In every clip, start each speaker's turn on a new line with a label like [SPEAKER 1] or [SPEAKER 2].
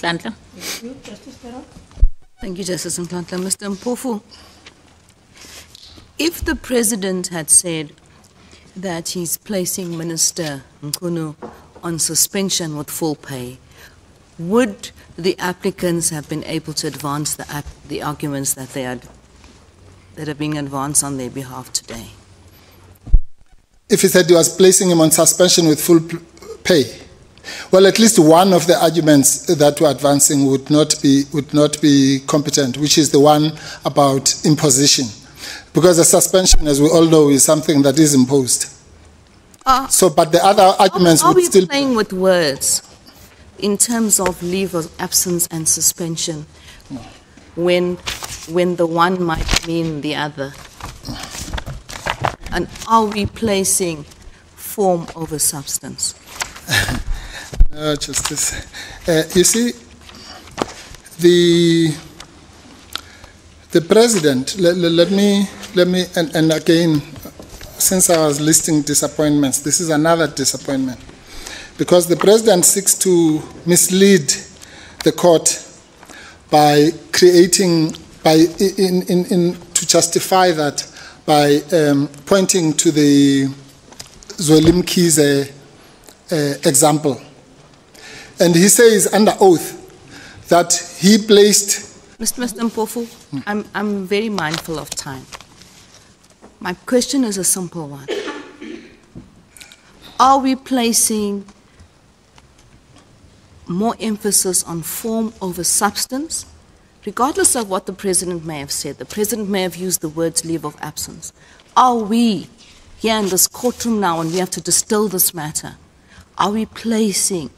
[SPEAKER 1] Nhlanhla.
[SPEAKER 2] Thank you, Justice Terrell.
[SPEAKER 1] Thank you, Justice Nhlanhla. Mr. Mpofu, if the President had said that he's placing Minister Nkunu on suspension with full pay, would the applicants have been able to advance the arguments that are being advanced on their behalf today?
[SPEAKER 3] If he said he was placing him on suspension with full pay, well, at least one of the arguments that we're advancing would not be competent, which is the one about imposition, because a suspension, as we all know, is something that is imposed. But the other arguments would still.
[SPEAKER 1] Are we playing with words in terms of leave of absence and suspension?
[SPEAKER 3] No.
[SPEAKER 1] When the one might mean the other? And are we placing form over substance?
[SPEAKER 3] No, Justice. You see, the President, let me, and again, since I was listing disappointments, this is another disappointment, because the President seeks to mislead the court by creating, to justify that by pointing to the Zweli Mkhize example. And he says under oath that he placed...
[SPEAKER 1] Mr. Mpofu, I'm very mindful of time. My question is a simple one. Are we placing more emphasis on form over substance? Regardless of what the President may have said, the President may have used the words leave of absence. Are we, here in this courtroom now, and we have to distill this matter, are we placing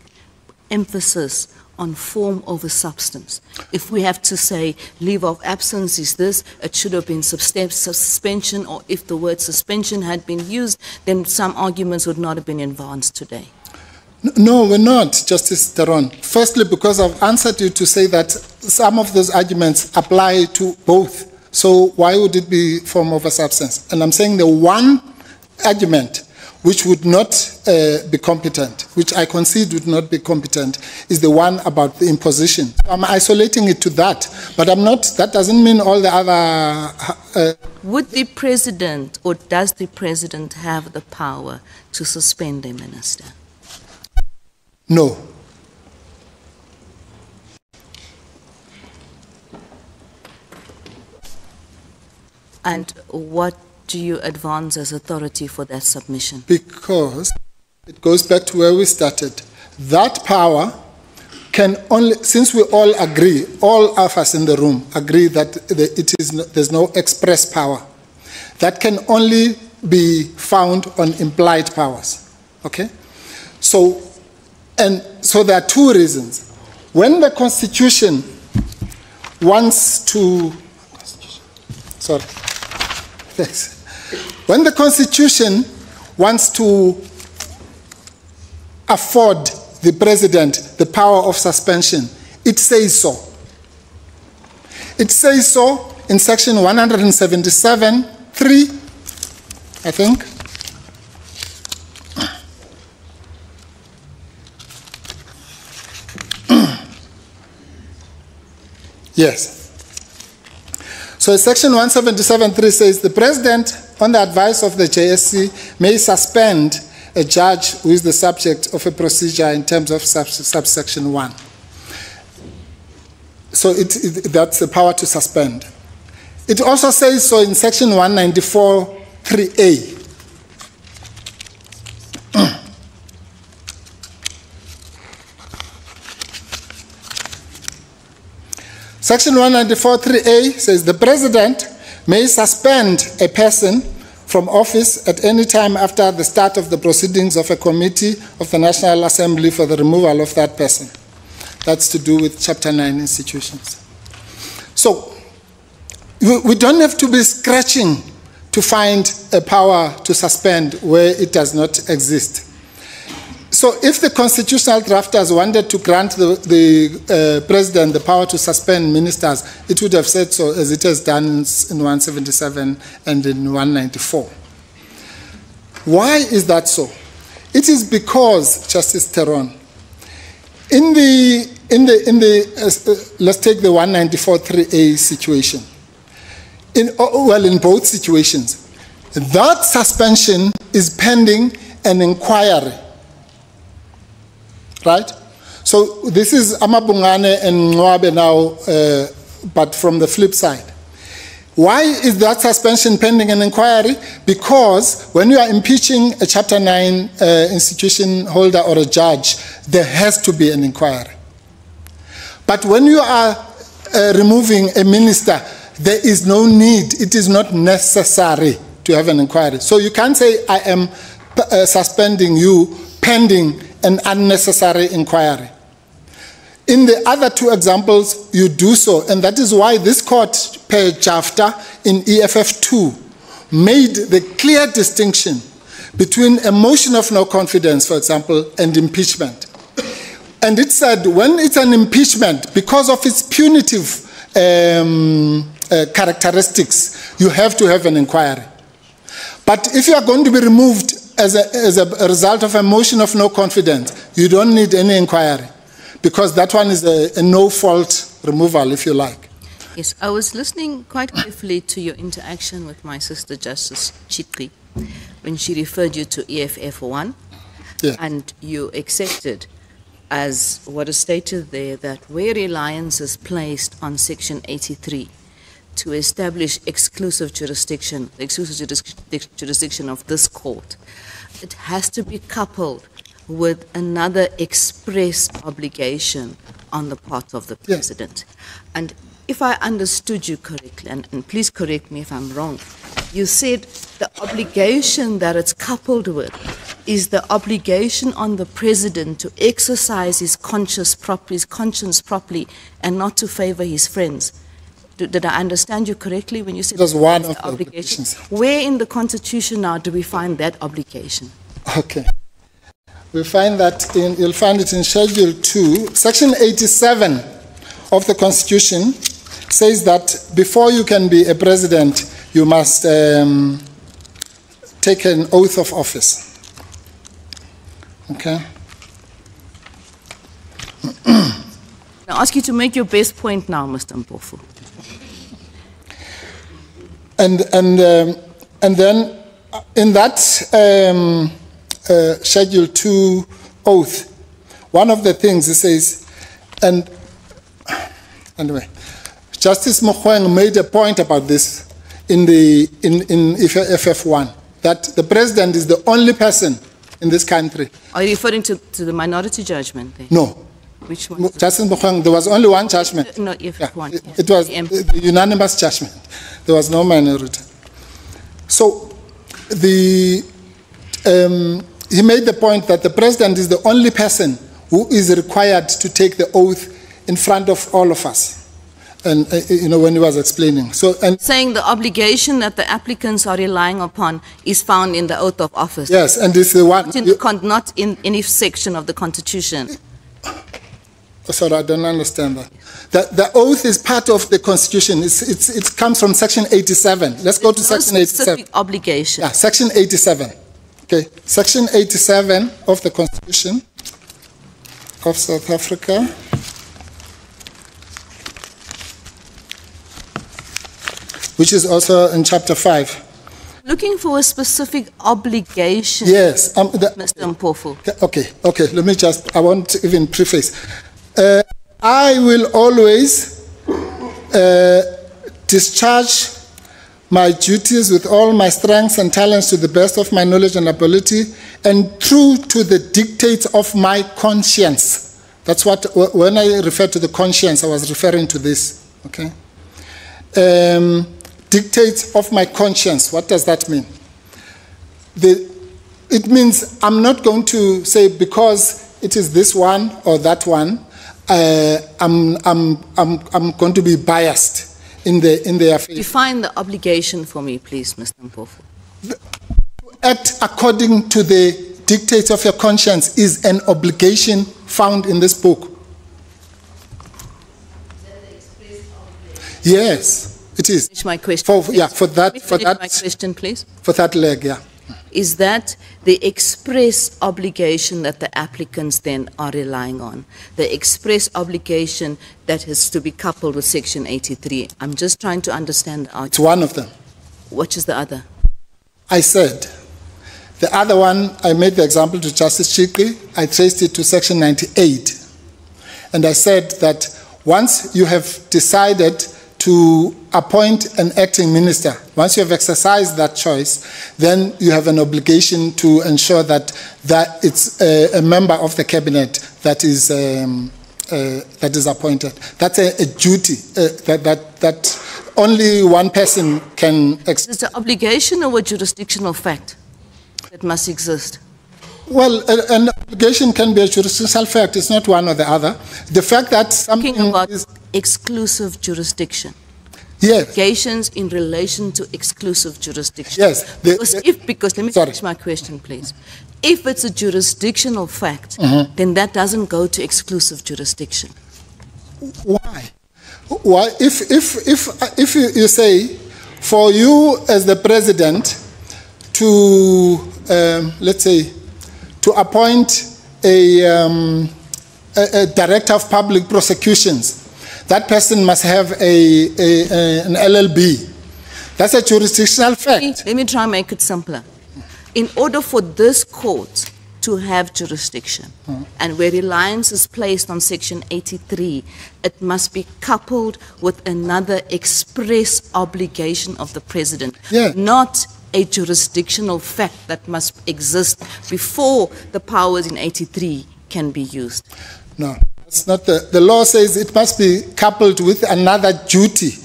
[SPEAKER 1] emphasis on form over substance? If we have to say leave of absence is this, it should have been suspension, or if the word suspension had been used, then some arguments would not have been advanced today.
[SPEAKER 3] No, we're not, Justice Theron. Firstly, because I've answered you to say that some of those arguments apply to both. So why would it be form over substance? And I'm saying the one argument which would not be competent, which I concede would not be competent, is the one about the imposition. I'm isolating it to that, but I'm not, that doesn't mean all the other...
[SPEAKER 1] Would the President, or does the President have the power to suspend a minister?
[SPEAKER 3] No.
[SPEAKER 1] And what do you advance as authority for that submission?
[SPEAKER 3] Because it goes back to where we started. That power can only, since we all agree, all of us in the room agree that there's no express power. That can only be found on implied powers. Okay? So there are two reasons. When the Constitution wants to, when the Constitution wants to afford the President the power of suspension, it says so. It says so in section 177(3), I think. Yes. So section 177(3) says the President, on the advice of the JSC, may suspend a judge who is the subject of a procedure in terms of subsection 1. So that's the power to suspend. It also says so in section 194(3)(a). Section 194(3)(a) says the President may suspend a person from office at any time after the start of the proceedings of a committee of the National Assembly for the removal of that person. That's to do with Chapter 9 institutions. So we don't have to be scratching to find a power to suspend where it does not exist. So if the constitutional drafters wanted to grant the President the power to suspend ministers, it would have said so, as it has done in 177 and in 194. Why is that so? It is because, Justice Theron, in let's take the 194.3a situation. In both situations, that suspension is pending an inquiry, right? So this is Amabungane and Nwabe now, but from the flip side. Why is that suspension pending an inquiry? Because when you are impeaching a Chapter 9 institution holder or a judge, there has to be an inquiry. But when you are removing a minister, there is no need, it is not necessary to have an inquiry. So you can't say, I am suspending you pending an unnecessary inquiry. In the other two examples, you do so, and that is why this court, per Jafta in EFF2, made the clear distinction between a motion of no confidence, for example, and impeachment. And it said when it's an impeachment, because of its punitive characteristics, you have to have an inquiry. But if you are going to be removed as a result of a motion of no confidence, you don't need any inquiry, because that one is a no-fault removal, if you like.
[SPEAKER 1] Yes, I was listening quite carefully to your interaction with my sister Justice Chitri when she referred you to EFF1,
[SPEAKER 3] Yeah.
[SPEAKER 1] and you accepted as what is stated there that where reliance is placed on Section 83 to establish exclusive jurisdiction, the exclusive jurisdiction of this court, it has to be coupled with another express obligation on the part of the President. And if I understood you correctly, and please correct me if I'm wrong, you said the obligation that it's coupled with is the obligation on the President to exercise his conscience properly and not to favor his friends. Did I understand you correctly when you said
[SPEAKER 3] That's one of
[SPEAKER 1] the
[SPEAKER 3] the
[SPEAKER 1] obligation?
[SPEAKER 3] obligations.
[SPEAKER 1] Where in the Constitution now do we find that obligation?
[SPEAKER 3] Okay. We find that you'll find it in Schedule 2. Section 87 of the Constitution says that before you can be a president, you must take an oath of office. Okay?
[SPEAKER 1] I ask you to make your best point now, Mr. Mpofu.
[SPEAKER 3] And then in that Schedule 2 oath, one of the things it says, and anyway, Justice Mogoeng made a point about this in FF1, that the President is the only person in this country.
[SPEAKER 1] Are you referring to the minority judgment there?
[SPEAKER 3] No.
[SPEAKER 1] Which one?
[SPEAKER 3] Justice Mogoeng, there was only one judgment.
[SPEAKER 1] No, FF1.
[SPEAKER 3] Yeah, it was the unanimous judgment. There was no minority. So he made the point that the President is the only person who is required to take the oath in front of all of us. And when he was explaining.
[SPEAKER 1] Saying the obligation that the applicants are relying upon is found in the oath of office.
[SPEAKER 3] Yes, and this is the one.
[SPEAKER 1] Not in any section of the Constitution.
[SPEAKER 3] Sorry, I don't understand that. The oath is part of the Constitution. It comes from Section 87. Let's go to Section 87.
[SPEAKER 1] Specific obligation.
[SPEAKER 3] Yeah, Section 87. Okay, Section 87 of the Constitution of South Africa. Which is also in Chapter 5.
[SPEAKER 1] Looking for a specific obligation.
[SPEAKER 3] Yes.
[SPEAKER 1] Mr. Mpofu.
[SPEAKER 3] Okay, I won't even preface. I will always discharge my duties with all my strengths and talents to the best of my knowledge and ability and true to the dictates of my conscience. That's what, when I refer to the conscience, I was referring to this, okay? Dictates of my conscience. What does that mean? It means I'm not going to say because it is this one or that one, I'm going to be biased in their favor.
[SPEAKER 1] Define the obligation for me, please, Mr. Mpofu.
[SPEAKER 3] Act according to the dictates of your conscience is an obligation found in this book. Yes. It is.
[SPEAKER 1] Finish my question.
[SPEAKER 3] For that
[SPEAKER 1] my question, please.
[SPEAKER 3] For that leg, yeah.
[SPEAKER 1] is that the express obligation that the applicants then are relying on, the express obligation that has to be coupled with Section 83. I'm just trying to understand.
[SPEAKER 3] It's one of them.
[SPEAKER 1] Which is the other?
[SPEAKER 3] I said, the other one, I made the example to Justice Chikri, I traced it to Section 98. And I said that once you have decided to appoint an acting minister, once you have exercised that choice, then you have an obligation to ensure that it's a member of the cabinet that is appointed. That's a duty that only one person can.
[SPEAKER 1] Is it an obligation or a jurisdictional fact that must exist?
[SPEAKER 3] Well, an obligation can be a jurisdictional fact. It's not one or the other. The fact that something is
[SPEAKER 1] exclusive jurisdiction.
[SPEAKER 3] Yes.
[SPEAKER 1] Obligations in relation to exclusive jurisdiction.
[SPEAKER 3] Yes.
[SPEAKER 1] Because let me finish my question, please. If it's a jurisdictional fact, then that doesn't go to exclusive jurisdiction.
[SPEAKER 3] Why? Why? If you say, for you as the president to let's say to appoint a director of public prosecutions, that person must have an LLB. That's a jurisdictional fact.
[SPEAKER 1] Let me try and make it simpler. In order for this court to have jurisdiction, and where reliance is placed on Section 83, it must be coupled with another express obligation of the president, not a jurisdictional fact that must exist before the powers in 83 can be used.
[SPEAKER 3] No. It's not the law says it must be coupled with another duty,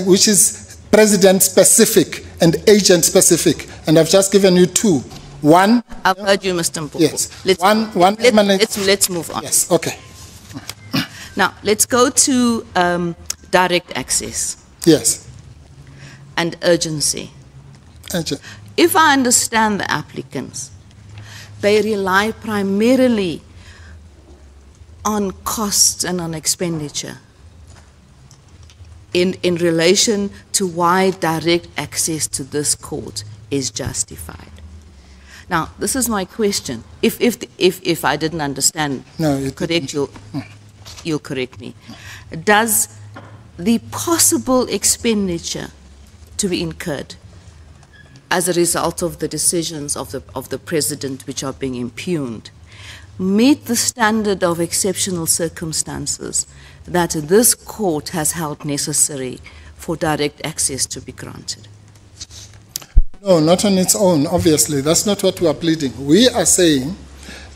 [SPEAKER 3] which is president-specific and agent-specific. And I've just given you two. One.
[SPEAKER 1] I've heard you, Mr. Mpofu.
[SPEAKER 3] Yes.
[SPEAKER 1] Let's move on.
[SPEAKER 3] Yes. Okay.
[SPEAKER 1] Now let's go to direct access.
[SPEAKER 3] Yes.
[SPEAKER 1] And urgency. If I understand the applicants, they rely primarily on costs and on expenditure in relation to why direct access to this court is justified. Now, this is my question. If I didn't understand, you'll correct me. Does the possible expenditure to be incurred as a result of the decisions of the president which are being impugned meet the standard of exceptional circumstances that this court has held necessary for direct access to be granted?
[SPEAKER 3] No, not on its own, obviously. That's not what we are pleading. We are saying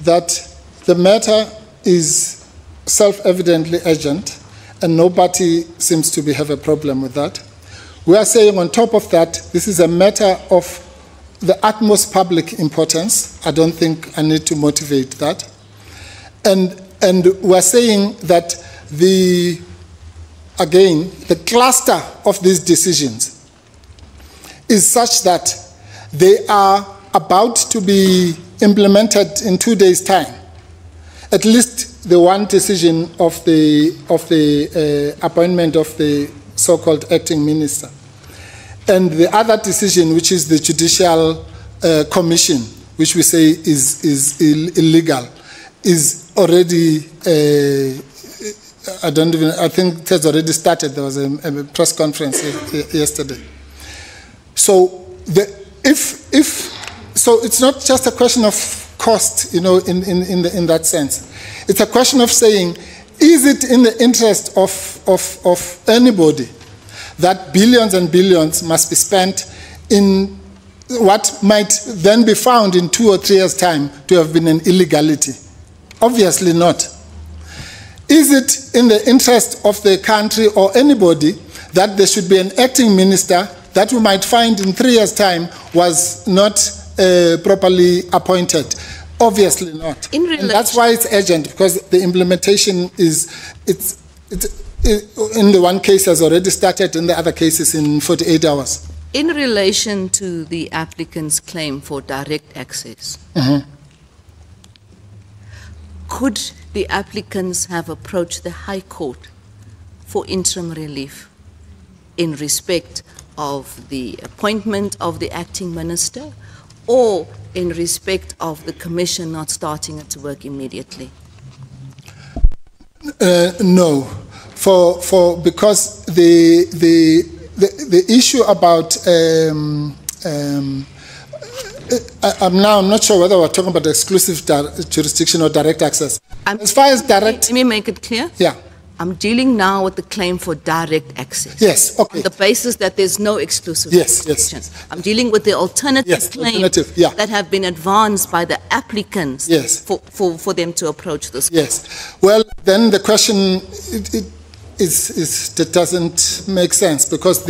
[SPEAKER 3] that the matter is self-evidently urgent, and nobody seems to have a problem with that. We are saying on top of that, this is a matter of the utmost public importance. I don't think I need to motivate that. And we're saying that the cluster of these decisions is such that they are about to be implemented in 2 days' time. At least the one decision of the appointment of the so-called acting minister. And the other decision, which is the judicial commission, which we say is illegal, is already, I think it has already started. There was a press conference yesterday. So so it's not just a question of cost, in that sense. It's a question of saying, is it in the interest of anybody that billions and billions must be spent in what might then be found in 2 or 3 years' time to have been an illegality? Obviously not. Is it in the interest of the country or anybody that there should be an acting minister that we might find in 3 years' time was not properly appointed? Obviously not. And that's why it's urgent, because the implementation in the one case has already started, in the other cases in 48 hours.
[SPEAKER 1] In relation to the applicant's claim for direct access, could the applicants have approached the High Court for interim relief in respect of the appointment of the acting minister or in respect of the Commission not starting its work immediately?
[SPEAKER 3] No, because the issue about I'm not sure whether we're talking about exclusive jurisdiction or direct access. As far as direct,
[SPEAKER 1] let me make it clear.
[SPEAKER 3] Yeah.
[SPEAKER 1] I'm dealing now with the claim for direct access.
[SPEAKER 3] Yes, okay.
[SPEAKER 1] On the basis that there's no exclusive jurisdiction.
[SPEAKER 3] Yes.
[SPEAKER 1] I'm dealing with the alternative claims that have been advanced by the applicants for them to approach this court.
[SPEAKER 3] Yes. Well, then the question it doesn't make sense, because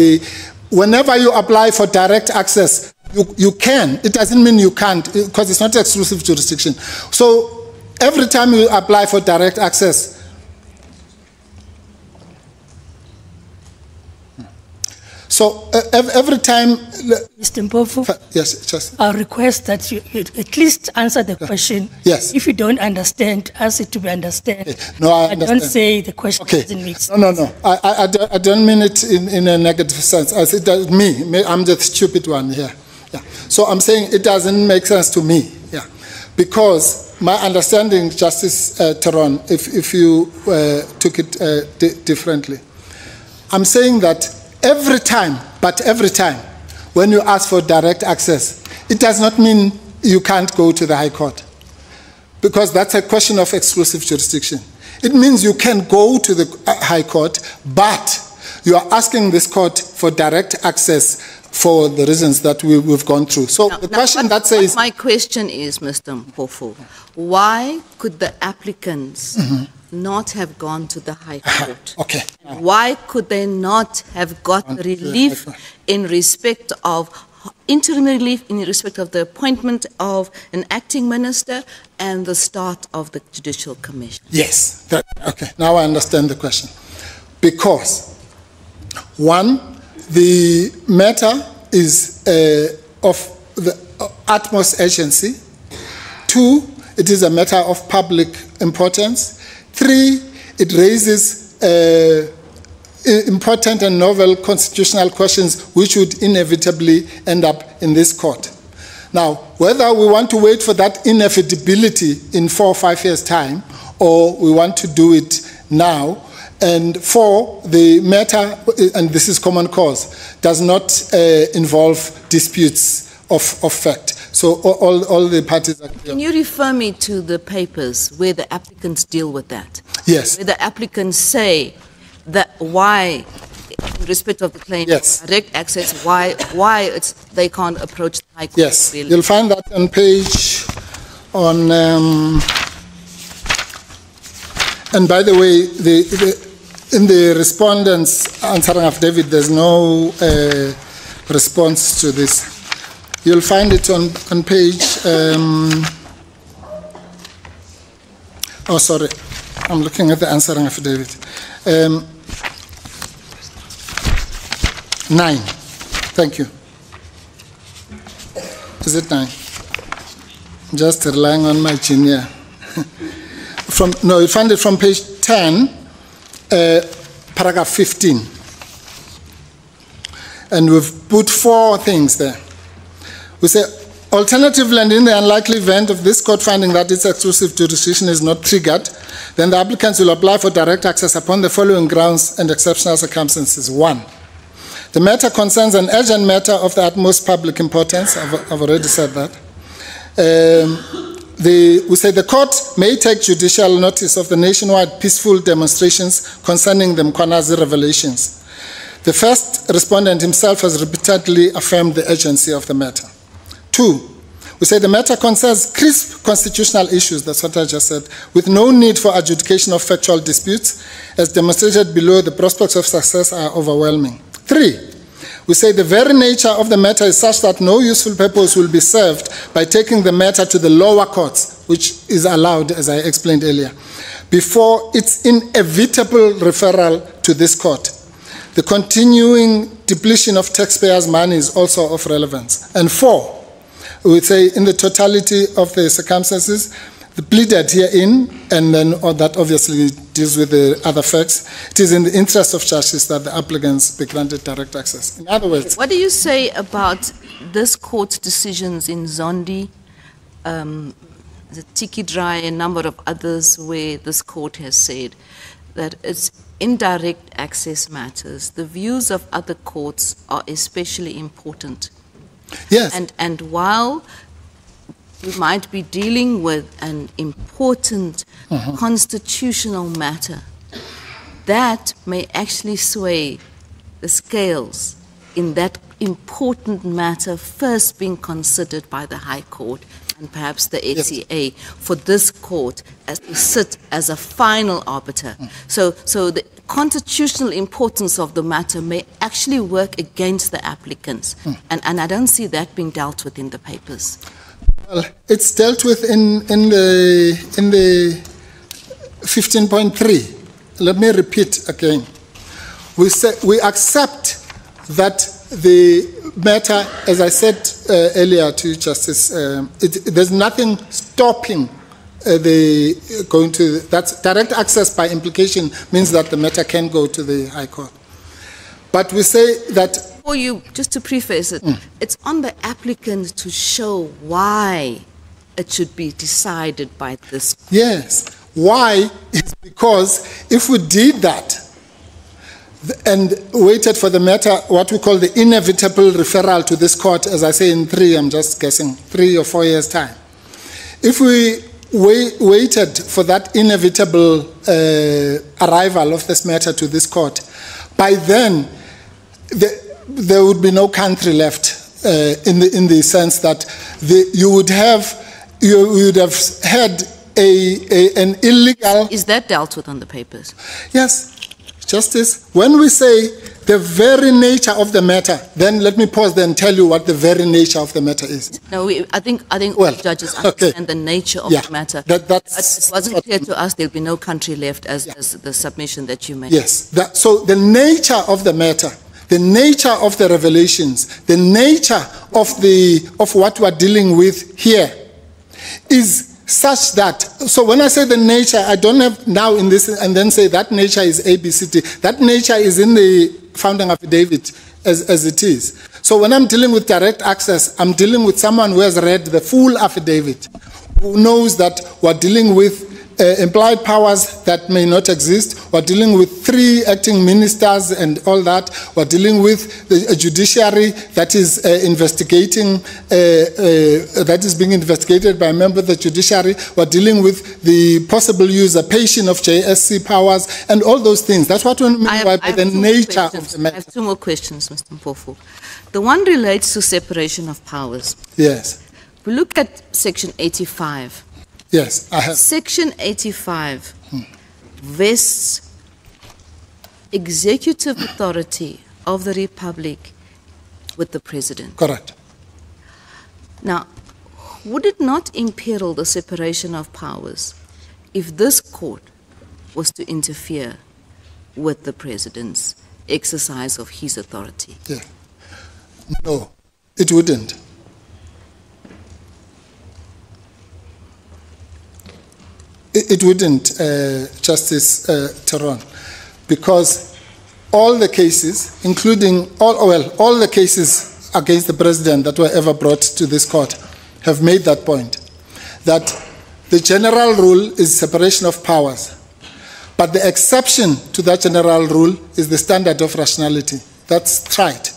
[SPEAKER 3] whenever you apply for direct access, you can. It doesn't mean you can't, because it's not exclusive jurisdiction. So every time you apply for direct access, so every time...
[SPEAKER 2] Mr. Mpofu,
[SPEAKER 3] yes, just...
[SPEAKER 2] I request that you at least answer the question.
[SPEAKER 3] Yes.
[SPEAKER 2] If you don't understand, ask it to be understood.
[SPEAKER 3] No, I understand.
[SPEAKER 2] Don't say the question doesn't make sense.
[SPEAKER 3] No. I don't mean it in a negative sense. I said that I'm the stupid one here. Yeah. So I'm saying it doesn't make sense to me. Yeah. Because my understanding, Justice Teron, if you took it differently, I'm saying that every time, when you ask for direct access, it does not mean you can't go to the High Court, because that's a question of exclusive jurisdiction. It means you can go to the High Court, but you are asking this court for direct access for the reasons that we've gone through. So the question that says...
[SPEAKER 1] My question is, Mr. Mpofu, why could the applicants not have gone to the High Court?
[SPEAKER 3] Okay.
[SPEAKER 1] Why could they not have got relief in respect of interim relief, in respect of the appointment of an acting minister and the start of the Judicial Commission?
[SPEAKER 3] Yes. Okay. Now I understand the question. Because, one, the matter is of the utmost urgency. Two, it is a matter of public importance. Three, it raises important and novel constitutional questions which would inevitably end up in this court. Now, whether we want to wait for that inevitability in 4 or 5 years' time, or we want to do it now, and four, the matter, and this is common cause, does not involve disputes of fact. So all the parties are clear.
[SPEAKER 1] Can you refer me to the papers where the applicants deal with that?
[SPEAKER 3] Yes.
[SPEAKER 1] Where the applicants say that why, in respect of the claim, direct access, why they can't approach the High Court?
[SPEAKER 3] Yes,
[SPEAKER 1] really?
[SPEAKER 3] You'll find that on page, and by the way, in the respondent's answering affidavit, there's no response to this. You'll find it on page, oh sorry, I'm looking at the answering affidavit. 9, thank you. Is it 9? Just relying on my genius. No, you find it from page 10, paragraph 15. And we've put 4 things there. We say, alternatively, and in the unlikely event of this court finding that its exclusive jurisdiction is not triggered, then the applicants will apply for direct access upon the following grounds and exceptional circumstances. 1, the matter concerns an urgent matter of the utmost public importance. I've already said that. We say the court may take judicial notice of the nationwide peaceful demonstrations concerning the Mkhwanazi revelations. The first respondent himself has repeatedly affirmed the urgency of the matter. 2, we say the matter concerns crisp constitutional issues, that's what I just said, with no need for adjudication of factual disputes. As demonstrated below, the prospects of success are overwhelming. 3, we say the very nature of the matter is such that no useful purpose will be served by taking the matter to the lower courts, which is allowed, as I explained earlier, before its inevitable referral to this court. The continuing depletion of taxpayers' money is also of relevance. And 4, we would say in the totality of the circumstances, the pleaded herein, and then that obviously deals with the other facts, it is in the interest of justice that the applicants be granted direct access. In other words...
[SPEAKER 1] What do you say about this court's decisions in Zondi, the Tiki Dry, a number of others where this court has said that it's indirect access matters. The views of other courts are especially important.
[SPEAKER 3] Yes.
[SPEAKER 1] And while we might be dealing with an important constitutional matter, that may actually sway the scales in that important matter first being considered by the High Court and perhaps the HCA for this court as to sit as a final arbiter. So the constitutional importance of the matter may actually work against the applicants, and I don't see that being dealt with in the papers.
[SPEAKER 3] Well, it's dealt with in the 15.3. Let me repeat again. We accept that the matter, as I said earlier to you, Justice, there's nothing stopping going to, that's direct access by implication means that the matter can go to the High Court. But we say that...
[SPEAKER 1] For you, just to preface it, it's on the applicant to show why it should be decided by this court.
[SPEAKER 3] Yes. Why is because if we did that and waited for the matter, what we call the inevitable referral to this court, as I say in I'm just guessing, 3 or 4 years' time. If we waited for that inevitable arrival of this matter to this court, by then there would be no country left in the sense that you would have had an illegal...
[SPEAKER 1] Is that dealt with on the papers? Yes.
[SPEAKER 3] Justice, when we say the very nature of the matter, then let me pause there and tell you what the very nature of the matter is.
[SPEAKER 1] No, I think all judges understand the nature of the matter. It wasn't clear to us there'll be no country left as the submission that you made.
[SPEAKER 3] Yes. So the nature of the matter, the nature of the revelations, the nature of what we're dealing with here is such that, so when I say the nature, I don't have now in this and then say that nature is ABCD. That nature is in the founding affidavit as it is. So when I'm dealing with direct access, I'm dealing with someone who has read the full affidavit, who knows that we're dealing with implied powers that may not exist. We're dealing with 3 acting ministers and all that. We're dealing with a judiciary that is investigating, that is being investigated by a member of the judiciary. We're dealing with the possible usurpation of JSC powers and all those things. That's what we mean by the nature of the matter.
[SPEAKER 1] I have 2 more questions, Mr. Mpofu. The one relates to separation of powers.
[SPEAKER 3] Yes.
[SPEAKER 1] We look at Section 85.
[SPEAKER 3] Yes, I have.
[SPEAKER 1] Section 85 vests executive authority of the Republic with the President.
[SPEAKER 3] Correct.
[SPEAKER 1] Now, would it not imperil the separation of powers if this court was to interfere with the President's exercise of his authority?
[SPEAKER 3] Yeah. No, it wouldn't. It wouldn't, Justice Teron, because all the cases, including all the cases against the President that were ever brought to this court have made that point, that the general rule is separation of powers, but the exception to that general rule is the standard of rationality. That's right.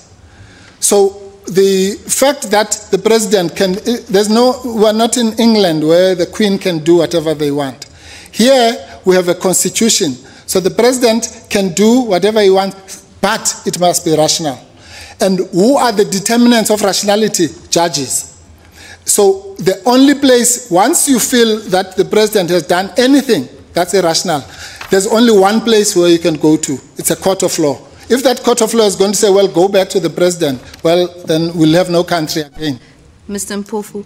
[SPEAKER 3] So the fact that the President can, we're not in England where the Queen can do whatever they want. Here we have a constitution, so the President can do whatever he wants, but it must be rational. And who are the determinants of rationality? Judges. So the only place, once you feel that the President has done anything that's irrational, there's only one place where you can go to. It's a court of law. If that court of law is going to say, well, go back to the President, well, then we'll have no country again.
[SPEAKER 1] Mr. Mpofu,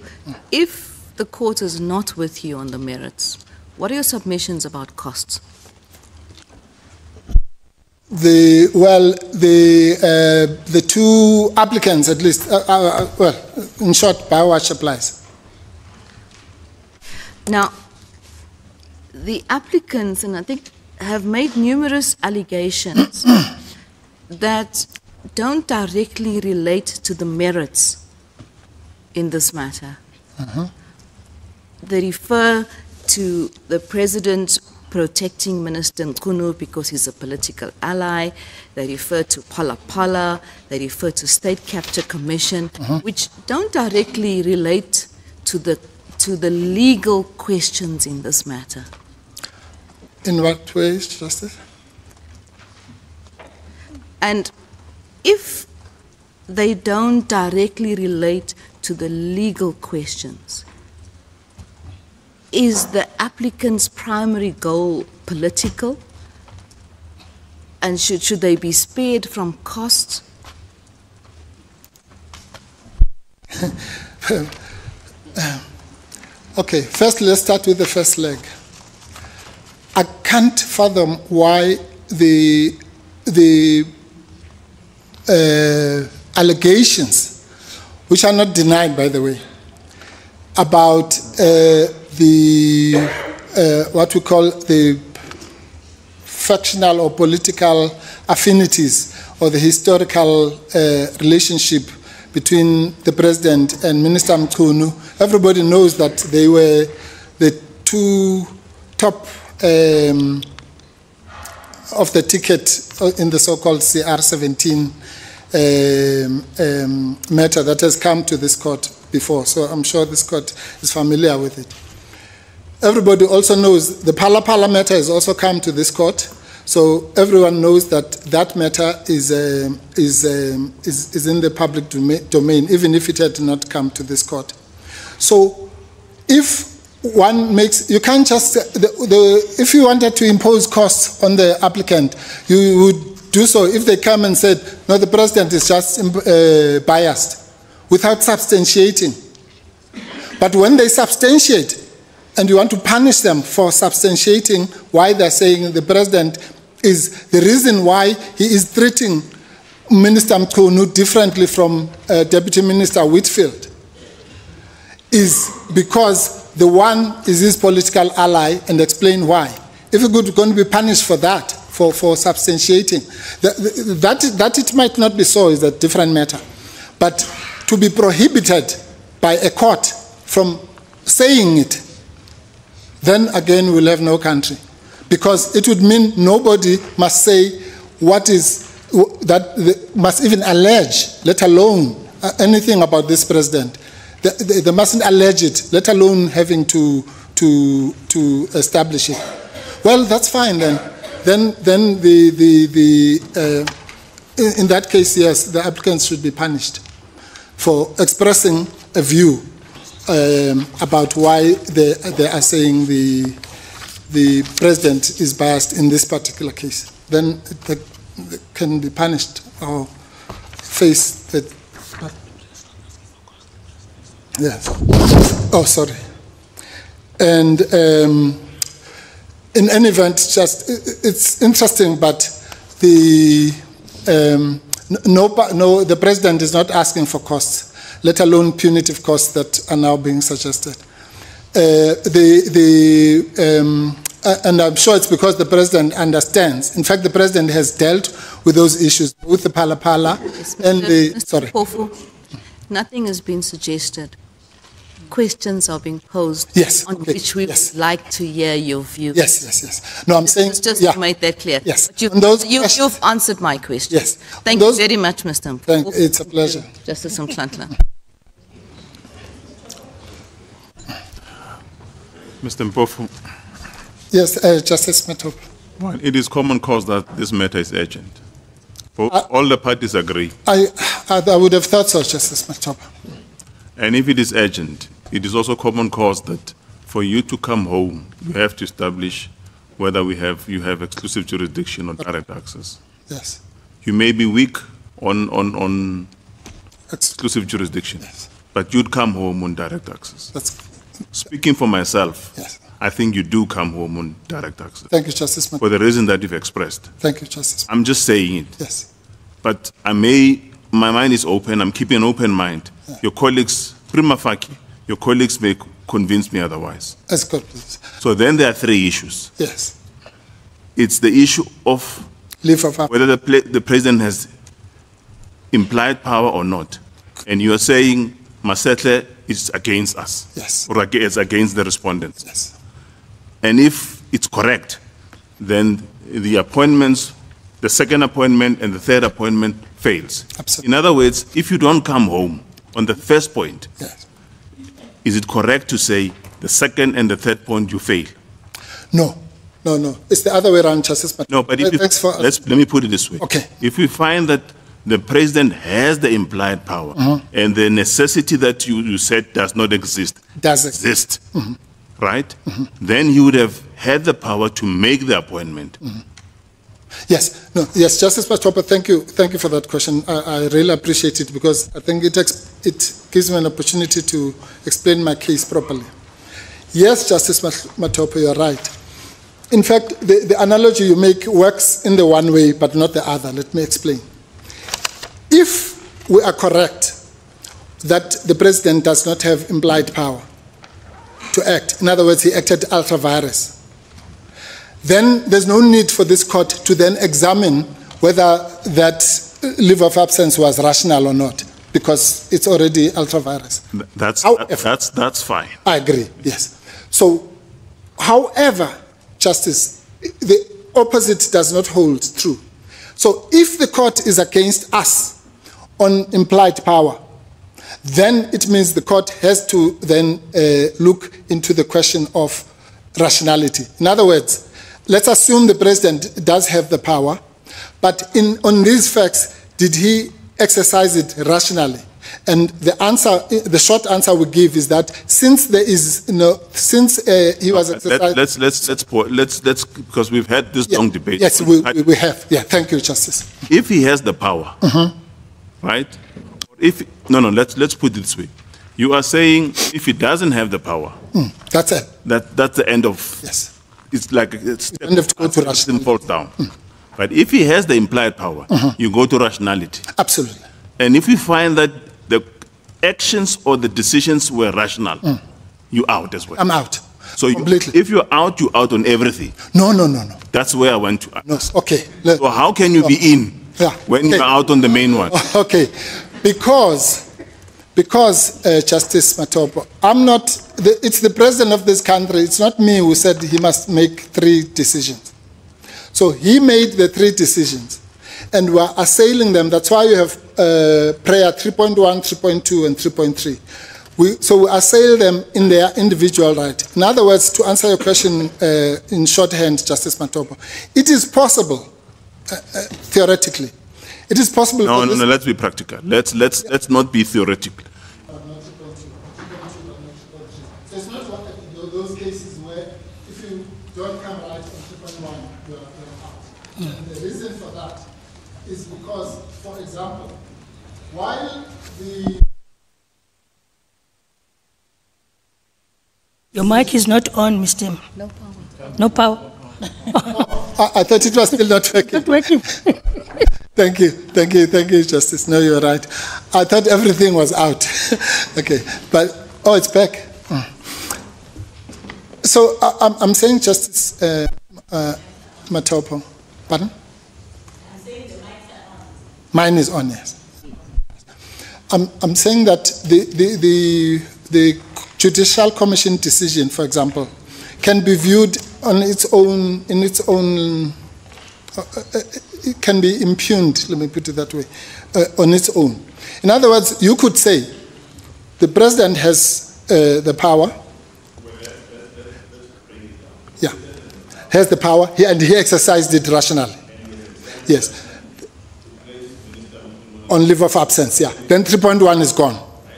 [SPEAKER 1] if the court is not with you on the merits, what are your submissions about costs?
[SPEAKER 3] The 2 applicants, at least, well, in short, BioWatch applies.
[SPEAKER 1] Now, the applicants, and I think, have made numerous allegations that don't directly relate to the merits in this matter. They refer to the president protecting Minister Nkunu because he's a political ally. They refer to Phala Phala. They refer to State Capture Commission, which don't directly relate to the legal questions in this matter.
[SPEAKER 3] In what ways, Justice?
[SPEAKER 1] And if they don't directly relate to the legal questions, is the applicant's primary goal political? And should they be spared from costs?
[SPEAKER 3] Okay, first let's start with the first leg. I can't fathom why the allegations, which are not denied, by the way, about what we call the factional or political affinities or the historical relationship between the president and Minister Mchunu. Everybody knows that they were the two top of the ticket in the so-called CR17 matter that has come to this court before. So I'm sure this court is familiar with it. Everybody also knows the Phala Phala matter has also come to this court. So everyone knows that that matter is in the public domain, even if it had not come to this court. So if one makes, you can't just, if you wanted to impose costs on the applicant, you would do so if they come and said, no, the president is just biased, without substantiating. But when they substantiate, and you want to punish them for substantiating why they're saying the president is the reason why he is treating Minister Mchunu differently from Deputy Minister Whitfield, is because the one is his political ally, and explain why. If you're going to be punished for that, for substantiating, that it might not be so is a different matter. But to be prohibited by a court from saying it, then again we'll have no country. Because it would mean nobody must say what is, that must even allege, let alone anything about this president. They mustn't allege it, let alone having to establish it. Well, that's fine then. Then in that case, yes, the applicants should be punished for expressing a view about why they are saying the president is biased in this particular case. Then they can be punished or face the. Yes. Oh, sorry. And in any event, it's interesting, but the the president is not asking for costs, let alone punitive costs that are now being suggested. And I'm sure it's because the president understands. In fact, the president has dealt with those issues with the Phala Phala and the.
[SPEAKER 1] Mr.
[SPEAKER 3] Sorry.
[SPEAKER 1] Pofu, nothing has been suggested. Questions are being posed,
[SPEAKER 3] yes,
[SPEAKER 1] on
[SPEAKER 3] okay,
[SPEAKER 1] which we
[SPEAKER 3] yes.
[SPEAKER 1] would like to hear your views.
[SPEAKER 3] Yes. No, I'm saying
[SPEAKER 1] just
[SPEAKER 3] yeah.
[SPEAKER 1] to make that clear.
[SPEAKER 3] Yes.
[SPEAKER 1] But you've answered my question.
[SPEAKER 3] Yes.
[SPEAKER 1] Thank you very much, Mr. Mpofu.
[SPEAKER 3] It's a pleasure.
[SPEAKER 1] Justice Mhlantla.
[SPEAKER 4] Mr. Mpofu.
[SPEAKER 3] Yes, Justice Metope.
[SPEAKER 4] Well, it is common cause that this matter is urgent. All the parties agree.
[SPEAKER 3] I would have thought so, Justice Metope.
[SPEAKER 4] And if it is urgent, it is also common cause that for you to come home, you have to establish whether you have exclusive jurisdiction or direct access.
[SPEAKER 3] Yes.
[SPEAKER 4] You may be weak on exclusive jurisdiction,
[SPEAKER 3] yes.
[SPEAKER 4] But you'd come home on direct access. Speaking for myself,
[SPEAKER 3] yes.
[SPEAKER 4] I think you do come home on direct access.
[SPEAKER 3] Thank you, Justice Metope.
[SPEAKER 4] For the reason that you've expressed.
[SPEAKER 3] Thank you, Justice.
[SPEAKER 4] I'm just saying it.
[SPEAKER 3] Yes.
[SPEAKER 4] But my mind is open, I'm keeping an open mind. Yeah. Your colleagues, prima facie, your colleagues may convince me otherwise.
[SPEAKER 3] That's good, please.
[SPEAKER 4] So then there are three issues.
[SPEAKER 3] Yes.
[SPEAKER 4] It's the issue of
[SPEAKER 3] leave of
[SPEAKER 4] whether the president has implied power or not. And you are saying Masetle is against us.
[SPEAKER 3] Yes.
[SPEAKER 4] Or it's against the respondents.
[SPEAKER 3] Yes.
[SPEAKER 4] And if it's correct, then the appointments, the second appointment and the third appointment fails.
[SPEAKER 3] Absolutely.
[SPEAKER 4] In other words, if you don't come home on the first point,
[SPEAKER 3] Yes.
[SPEAKER 4] is it correct to say the second and the third point you fail?
[SPEAKER 3] No. It's the other way around, Justice.
[SPEAKER 4] No, but if let me put it this way.
[SPEAKER 3] Okay.
[SPEAKER 4] If we find that the president has the implied power and the necessity that you said does not exist, right? Then he would have had the power to make the appointment.
[SPEAKER 3] Yes, Justice Matopa, thank you for that question. I really appreciate it because I think it gives me an opportunity to explain my case properly. Yes, Justice Matopa, you're right. In fact, the analogy you make works in the one way, but not the other. Let me explain. If we are correct that the president does not have implied power to act, in other words, he acted ultra vires, then there's no need for this court to then examine whether that leave of absence was rational or not, because it's already ultra vires.
[SPEAKER 4] That's fine.
[SPEAKER 3] I agree, yes. So, however, Justice, the opposite does not hold true. So if the court is against us on implied power, then it means the court has to then look into the question of rationality. In other words, let's assume the president does have the power, but on these facts, did he exercise it rationally? And the answer, the short answer we give is that since there is he was exercising.
[SPEAKER 4] Let's because we've had this long debate.
[SPEAKER 3] Yes, we have. Yeah, thank you, Justice.
[SPEAKER 4] If he has the power, right? Let's put it this way. You are saying if he doesn't have the power,
[SPEAKER 3] that's it.
[SPEAKER 4] That's the end of.
[SPEAKER 3] Yes.
[SPEAKER 4] It's like it's
[SPEAKER 3] end of go to rationality.
[SPEAKER 4] Falls down. But if he has the implied power, you go to rationality.
[SPEAKER 3] Absolutely.
[SPEAKER 4] And if we find that the actions or the decisions were rational, you out as well.
[SPEAKER 3] I'm out.
[SPEAKER 4] So
[SPEAKER 3] completely.
[SPEAKER 4] If you're out on everything.
[SPEAKER 3] No.
[SPEAKER 4] That's where I want to ask.
[SPEAKER 3] No, okay.
[SPEAKER 4] So how can you be in when you're out on the main one?
[SPEAKER 3] Okay. Because Justice Matopo, it's the president of this country, it's not me who said he must make 3 decisions. So he made the 3 decisions, and we are assailing them. That's why you have prayer 3.1, 3.2, and 3.3. So we assail them in their individual right. In other words, to answer your question in shorthand, Justice Matopo, it is possible, theoretically. It is possible.
[SPEAKER 4] No, let's be practical. Let's not be theoretical.
[SPEAKER 3] So it's not one of those cases where if you don't come right on 3.1, you're out. And the reason for that is because, for example, while the...
[SPEAKER 2] Your mic is not on, Mr.
[SPEAKER 1] No power.
[SPEAKER 2] No power.
[SPEAKER 3] I thought it was still not working.
[SPEAKER 2] Not working.
[SPEAKER 3] Thank you, Justice. No, you're right. I thought everything was out. Okay, but, it's back. So I'm saying, Justice Matopo, pardon?
[SPEAKER 5] I'm saying the mics are on.
[SPEAKER 3] Mine is on, yes. I'm saying that the Judicial Commission decision, for example, can be viewed on its own, it can be impugned, let me put it that way, on its own. In other words, you could say the president has the power. Yeah, has the power, and he exercised it rationally. Yes. On leave of absence, yeah. Then 3.1 is gone.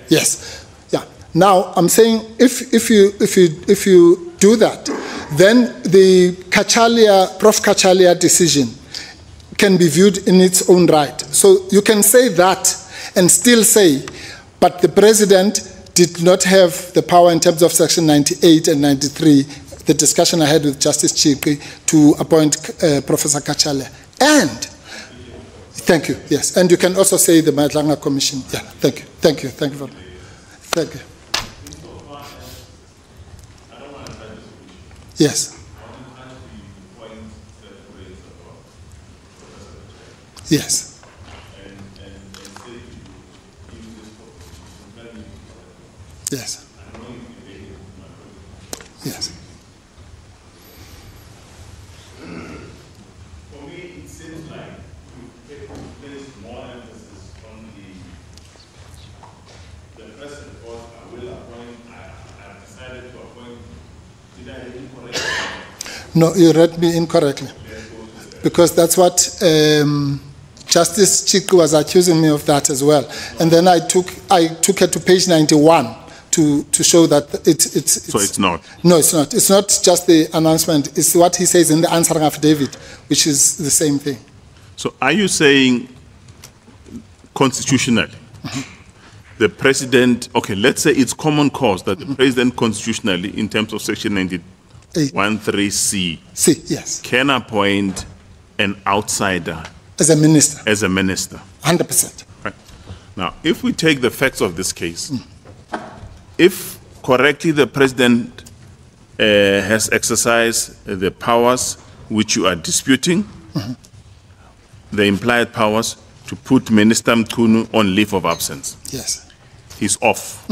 [SPEAKER 3] Yes. Yeah. Now I'm saying if you do that, then the Prof. Kachalia decision can be viewed in its own right. So you can say that and still say, but the president did not have the power in terms of Section 98 and 93, the discussion I had with Justice Chiki to appoint Professor Kachalia. And, thank you, yes. And you can also say the Madlanga Commission. Yeah, thank you very much. Thank you. Yes. Yes. Yes. Yes.
[SPEAKER 4] For me, it seems like you place more emphasis on the person because I will appoint, I have decided to appoint. Did I read incorrectly?
[SPEAKER 3] No, you read me incorrectly. Because that's what Justice Chiku was accusing me of that as well. And then I took her to page 91 to show that it's...
[SPEAKER 4] So it's not?
[SPEAKER 3] No, it's not. It's not just the announcement. It's what he says in the answering affidavit, which is the same thing.
[SPEAKER 4] So are you saying constitutionally, the president, okay, let's say it's common cause that the president constitutionally, in terms of section 91(3)(c),
[SPEAKER 3] yes,
[SPEAKER 4] can appoint an outsider
[SPEAKER 3] as a minister.
[SPEAKER 4] As a minister.
[SPEAKER 3] 100%.
[SPEAKER 4] Right. Now, if we take the facts of this case, if correctly the president has exercised the powers which you are disputing, the implied powers to put Minister Mchunu on leave of absence.
[SPEAKER 3] Yes.
[SPEAKER 4] He's off.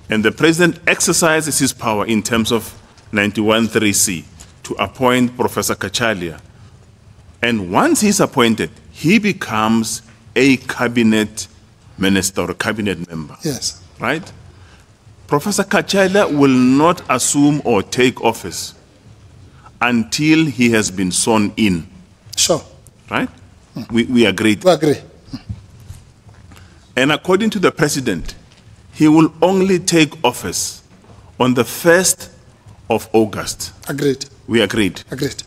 [SPEAKER 4] And the president exercises his power in terms of 91(3)(c) to appoint Professor Kachalia. And once he's appointed, he becomes a cabinet minister or a cabinet member.
[SPEAKER 3] Yes.
[SPEAKER 4] Right? Professor Kachalia will not assume or take office until he has been sworn in.
[SPEAKER 3] Sure.
[SPEAKER 4] Right? We agree.
[SPEAKER 3] We agree.
[SPEAKER 4] And according to the president, he will only take office on the 1st of August.
[SPEAKER 3] Agreed.
[SPEAKER 4] We agreed.
[SPEAKER 3] Agreed.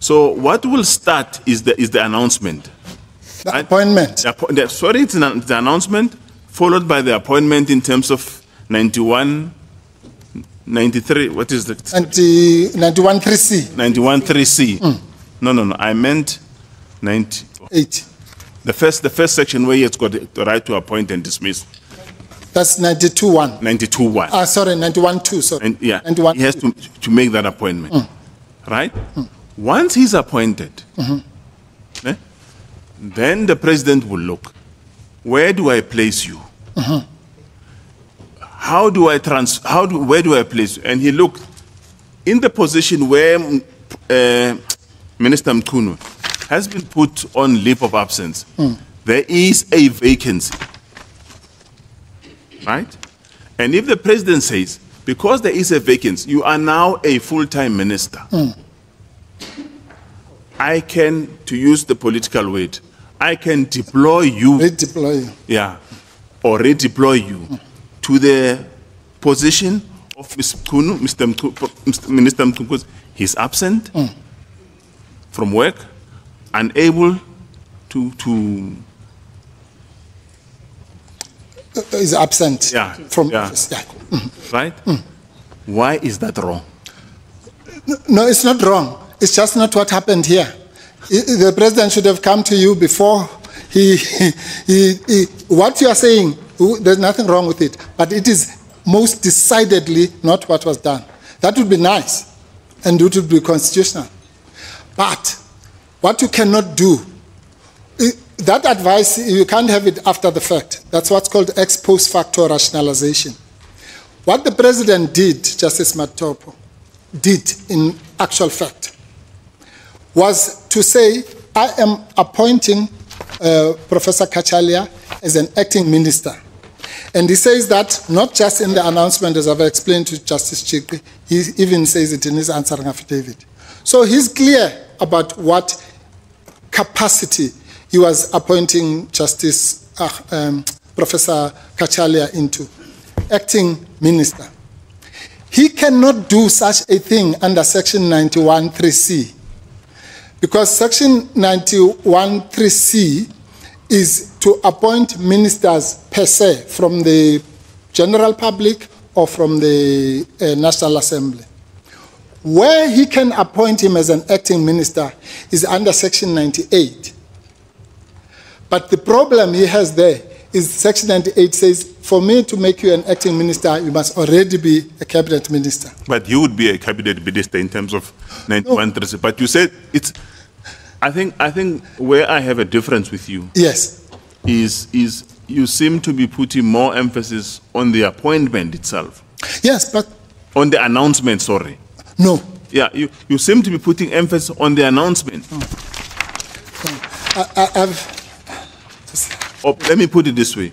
[SPEAKER 4] So what will start is the announcement.
[SPEAKER 3] The appointment.
[SPEAKER 4] Sorry, it's the announcement, followed by the appointment in terms of 91, 93, what is the?
[SPEAKER 3] 91(3)(c).
[SPEAKER 4] 91(3)(c). No, I meant
[SPEAKER 3] 98.
[SPEAKER 4] The first section where it's got the right to appoint and dismiss.
[SPEAKER 3] That's 92(1).
[SPEAKER 4] 92(1).
[SPEAKER 3] Sorry, 91(2). Sorry.
[SPEAKER 4] And, yeah,
[SPEAKER 3] 91.
[SPEAKER 4] he has to make that appointment. Right? Once he's appointed, then the president will look, where do I place you? Where do I place you? And he looked in the position where Minister Mchunu has been put on leave of absence. There is a vacancy. Right? And if the president says, because there is a vacancy, you are now a full-time minister, I can, to use the political word, I can deploy you.
[SPEAKER 3] Redeploy you.
[SPEAKER 4] Yeah. Or redeploy you to the position of Minister Mchunu. He's absent from work, unable to
[SPEAKER 3] is absent from office. Yeah.
[SPEAKER 4] Right? Why is that wrong?
[SPEAKER 3] No, it's not wrong. It's just not what happened here. The president should have come to you before what you are saying, there's nothing wrong with it, but it is most decidedly not what was done. That would be nice, and it would be constitutional. But what you cannot do, that advice, you can't have it after the fact. That's what's called ex post facto rationalization. What the president did, Justice Matopo, did in actual fact, was to say, I am appointing Professor Kachalia as an acting minister. And he says that not just in the announcement, as I've explained to Justice Chikri, he even says it in his answering affidavit. So he's clear about what capacity he was appointing Justice Professor Kachalia into, acting minister. He cannot do such a thing under Section 91(3)(c), because Section 91(3)(c) is to appoint ministers per se from the general public or from the National Assembly. Where he can appoint him as an acting minister is under Section 98. But the problem he has there is Section 98 says, for me to make you an acting minister, you must already be a cabinet minister.
[SPEAKER 4] But you would be a cabinet minister in terms of 91(3). No. But you said it's... I think where I have a difference with you,
[SPEAKER 3] yes,
[SPEAKER 4] is you seem to be putting more emphasis on the appointment itself.
[SPEAKER 3] Yes, but
[SPEAKER 4] On the announcement, sorry.
[SPEAKER 3] no.
[SPEAKER 4] Yeah, you seem to be putting emphasis on the announcement. Let me put it this way.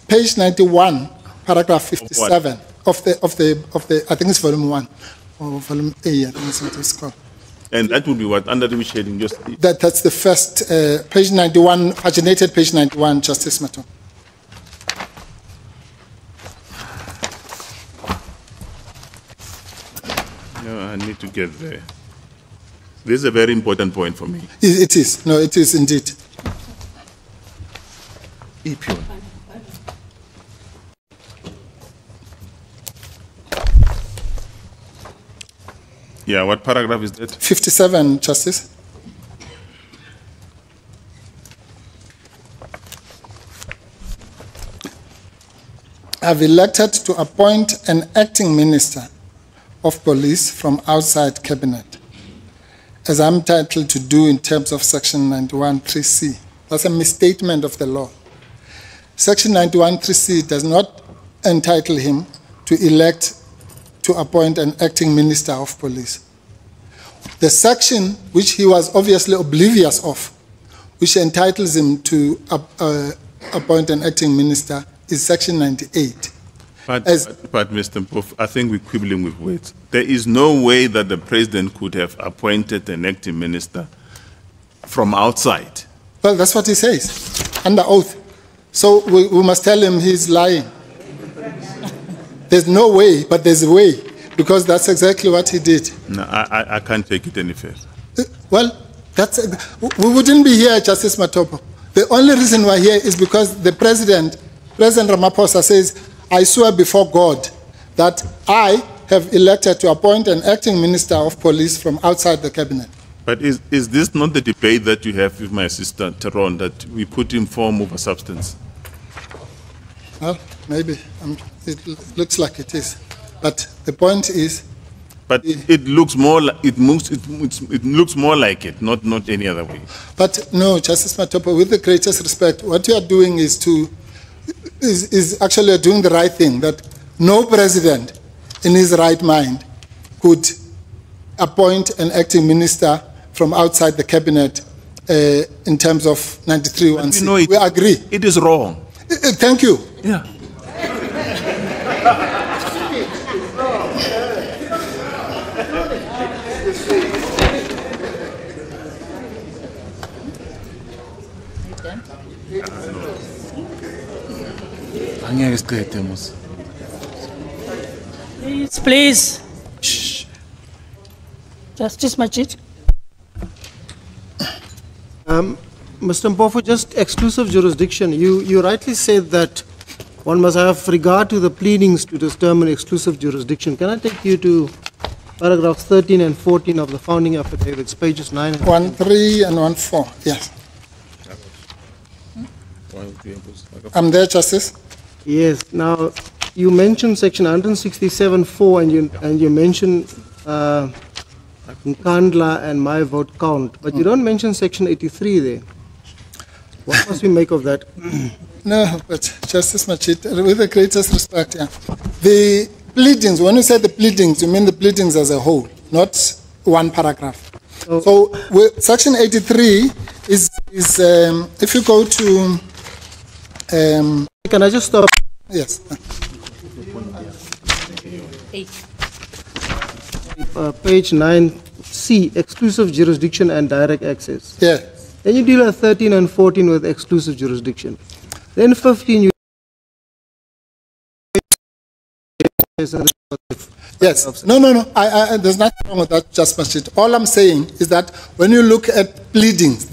[SPEAKER 3] Page 91, paragraph 57 of the I think it's volume 1 or volume A, I think it's what it's called.
[SPEAKER 4] And that would be what? Under which heading? Just
[SPEAKER 3] That's the first, page 91, paginated page 91, Justice Mato.
[SPEAKER 4] No, I need to get there. This is a very important point for me.
[SPEAKER 3] It is. No, it is indeed.
[SPEAKER 4] Yeah, what paragraph is that?
[SPEAKER 3] 57, Justice. I've elected to appoint an acting minister of police from outside cabinet, as I'm entitled to do in terms of section 91(3)(c). That's a misstatement of the law. Section 91(3)(c) does not entitle him to elect to appoint an acting minister of police. The section which he was obviously oblivious of, which entitles him to appoint an acting minister, is section 98.
[SPEAKER 4] But Mr. Mpofu, I think we're quibbling with words. There is no way that the president could have appointed an acting minister from outside.
[SPEAKER 3] Well, that's what he says, under oath. So we must tell him he's lying. There's no way, but there's a way, because that's exactly what he did.
[SPEAKER 4] No, I can't take it any further.
[SPEAKER 3] Well, we wouldn't be here, Justice Matopo. The only reason we're here is because the President Ramaphosa says, I swear before God that I have elected to appoint an acting minister of police from outside the cabinet.
[SPEAKER 4] But is this not the debate that you have with my sister Teron, that we put in form over substance?
[SPEAKER 3] Well, maybe. It looks like it is. But the point is...
[SPEAKER 4] But it looks more like it looks more like it, not any other way.
[SPEAKER 3] But no, Justice Matopo, with the greatest respect, what you are doing is actually doing the right thing, that no president in his right mind could appoint an acting minister from outside the cabinet in terms of 93(1)(c). We agree.
[SPEAKER 4] It is wrong.
[SPEAKER 3] Thank you.
[SPEAKER 4] Yeah.
[SPEAKER 2] Please. Shh. Justice Majid.
[SPEAKER 6] Mr. Mpofu, just exclusive jurisdiction. You rightly said that one must have regard to the pleadings to determine exclusive jurisdiction. Can I take you to paragraphs 13 and 14 of the founding affidavits, pages 9 and
[SPEAKER 3] 1.3 and 1.4, yes. I'm there, Justice.
[SPEAKER 6] Yes. Now, you mentioned section 167(4) and you mentioned Nkandla and my vote count, but you don't mention section 83 there. What must we make of that?
[SPEAKER 3] No, but Justice Machit, with the greatest respect, yeah. The pleadings, when you say the pleadings, you mean the pleadings as a whole, not one paragraph.
[SPEAKER 6] Oh.
[SPEAKER 3] So section 83 is if you go to...
[SPEAKER 6] Can I just stop?
[SPEAKER 3] Yes.
[SPEAKER 6] Page 9C, exclusive jurisdiction and direct access.
[SPEAKER 3] Yeah.
[SPEAKER 6] Then you deal at 13 and 14 with exclusive jurisdiction. Then 15 you...
[SPEAKER 3] Yes. No. There's nothing wrong with that, Justice Machit. All I'm saying is that when you look at pleadings,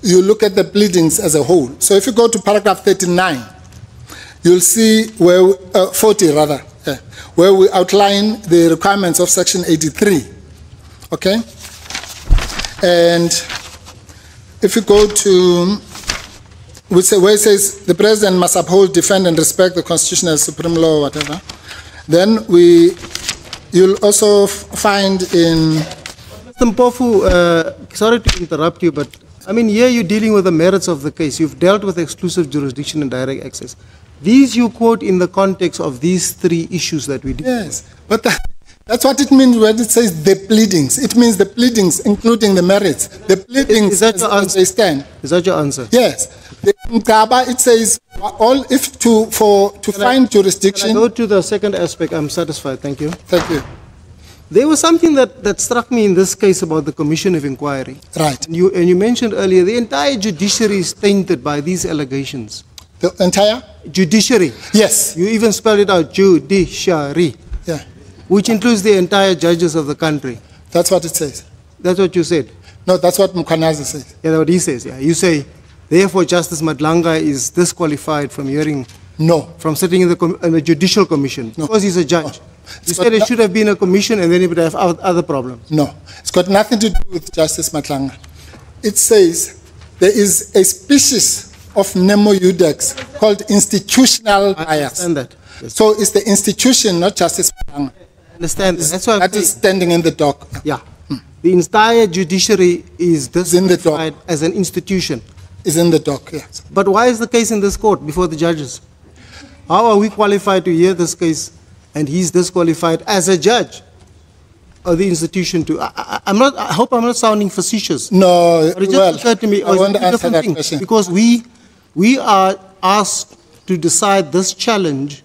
[SPEAKER 3] you look at the pleadings as a whole. So if you go to paragraph 39, you'll see where, 40 rather, where we outline the requirements of section 83, okay? And if you go to, where it says the president must uphold, defend, and respect the constitution as supreme law or whatever, then you'll also find in...
[SPEAKER 6] Mr. Mpofu, sorry to interrupt you, but I mean, here you're dealing with the merits of the case. You've dealt with exclusive jurisdiction and direct access. These you quote in the context of these three issues that we did.
[SPEAKER 3] Yes, but that's what it means when it says the pleadings. It means the pleadings, including the merits. The pleadings,
[SPEAKER 6] Is that your
[SPEAKER 3] as
[SPEAKER 6] answer?
[SPEAKER 3] they stand.
[SPEAKER 6] Is that your answer?
[SPEAKER 3] Yes. The Nkaba, it says to find jurisdiction.
[SPEAKER 6] Can I go to the second aspect? I'm satisfied. Thank you.
[SPEAKER 3] Thank you.
[SPEAKER 6] There was something that struck me in this case about the Commission of Inquiry.
[SPEAKER 3] Right.
[SPEAKER 6] And you mentioned earlier the entire judiciary is tainted by these allegations.
[SPEAKER 3] The entire?
[SPEAKER 6] Judiciary.
[SPEAKER 3] Yes.
[SPEAKER 6] You even spelled it out, judiciary,
[SPEAKER 3] Yeah.
[SPEAKER 6] which includes the entire judges of the country.
[SPEAKER 3] That's what it says.
[SPEAKER 6] That's what you said.
[SPEAKER 3] No, that's what Mkhwanazi says.
[SPEAKER 6] Yeah, that's what he says. Yeah, you say, therefore, Justice Madlanga is disqualified from hearing,
[SPEAKER 3] No.
[SPEAKER 6] from sitting in the Judicial Commission because he's a judge. You said it should have been a commission, and then it would have other problems.
[SPEAKER 3] No. It's got nothing to do with Justice Madlanga. It says there is a species of Nemo Iudex called institutional
[SPEAKER 6] I
[SPEAKER 3] bias.
[SPEAKER 6] understand that. Yes.
[SPEAKER 3] So it's the institution, not Justice Madlanga.
[SPEAKER 6] I understand that. That's why
[SPEAKER 3] That is standing in the dock.
[SPEAKER 6] yeah. The entire judiciary is
[SPEAKER 3] in the dock.
[SPEAKER 6] disqualified as an institution.
[SPEAKER 3] Is in the dock, yes.
[SPEAKER 6] But why is the case in this court before the judges? How are we qualified to hear this case and he's disqualified as a judge of the institution to? I hope I'm not sounding facetious.
[SPEAKER 3] No,
[SPEAKER 6] But it just
[SPEAKER 3] well,
[SPEAKER 6] occurred to me,
[SPEAKER 3] I want
[SPEAKER 6] it's
[SPEAKER 3] to
[SPEAKER 6] a
[SPEAKER 3] answer
[SPEAKER 6] different
[SPEAKER 3] that
[SPEAKER 6] thing,
[SPEAKER 3] question.
[SPEAKER 6] because we are asked to decide this challenge,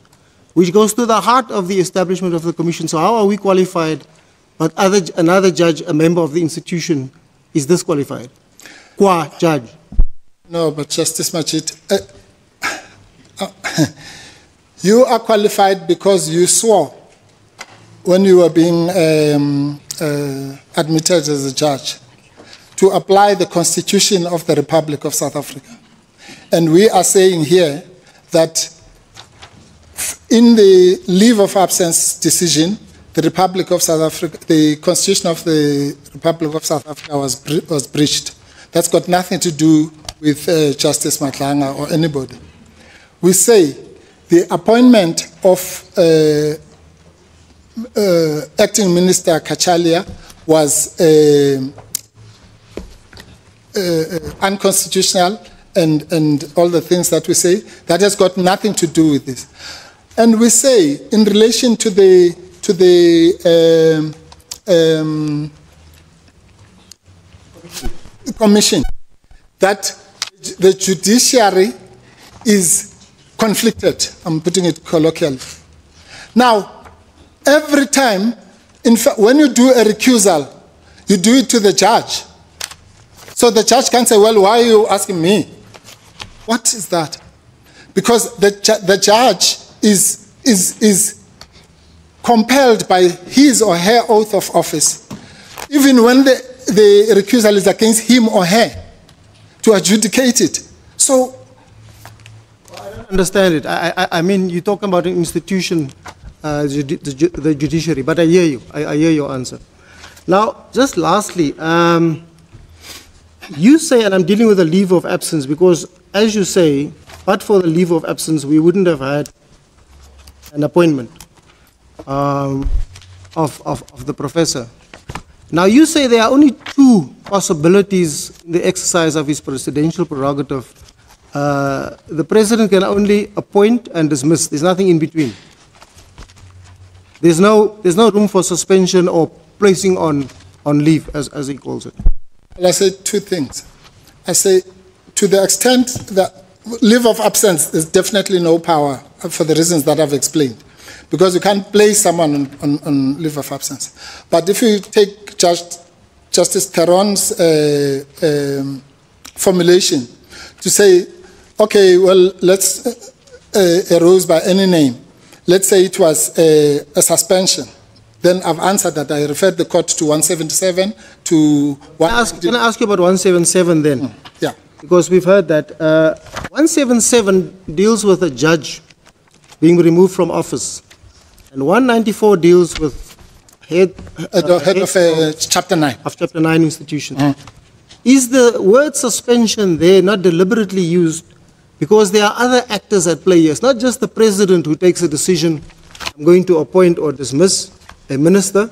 [SPEAKER 6] which goes to the heart of the establishment of the commission. So how are we qualified, but another judge, a member of the institution, is disqualified? Qua judge.
[SPEAKER 3] No, but Justice Majid, you are qualified because you swore when you were being admitted as a judge to apply the Constitution of the Republic of South Africa. And we are saying here that in the leave of absence decision, the Republic of South Africa, the Constitution of the Republic of South Africa was breached. That's got nothing to do with Justice Madlanga or anybody. We say the appointment of Acting Minister Kachalia was unconstitutional and all the things that we say. That has got nothing to do with this. And we say in relation to the commission that the judiciary is conflicted. I'm putting it colloquially. Now, every time, in fact, when you do a recusal, you do it to the judge. So the judge can say, well, why are you asking me? What is that? Because the judge is compelled by his or her oath of office, even when the recusal is against him or her, to adjudicate it. So,
[SPEAKER 6] I don't understand it. I mean, you're talking about an institution, the judiciary, but I hear you. I hear your answer. Now, just lastly, you say, and I'm dealing with a leave of absence, because as you say, but for the leave of absence, we wouldn't have had an appointment of the professor. Now, you say there are only two possibilities in the exercise of his presidential prerogative. The president can only appoint and dismiss. There's nothing in between. There's no room for suspension or placing on leave, as he calls it.
[SPEAKER 3] well, I say two things. I say, to the extent that leave of absence is definitely no power for the reasons that I've explained, because you can't place someone on leave of absence. But if you take Justice Theron's formulation to say, okay, well, let's arose by any name. Let's say it was a suspension. Then I've answered that. I referred the court to 177 to...
[SPEAKER 6] Can I ask you about 177 then?
[SPEAKER 3] Yeah.
[SPEAKER 6] Because we've heard that 177 deals with a judge being removed from office, and 194 deals with head
[SPEAKER 3] of Chapter 9.
[SPEAKER 6] Of Chapter 9 institutions. Is the word suspension there not deliberately used because there are other actors at play here? It's not just the president who takes a decision, I'm going to appoint or dismiss a minister,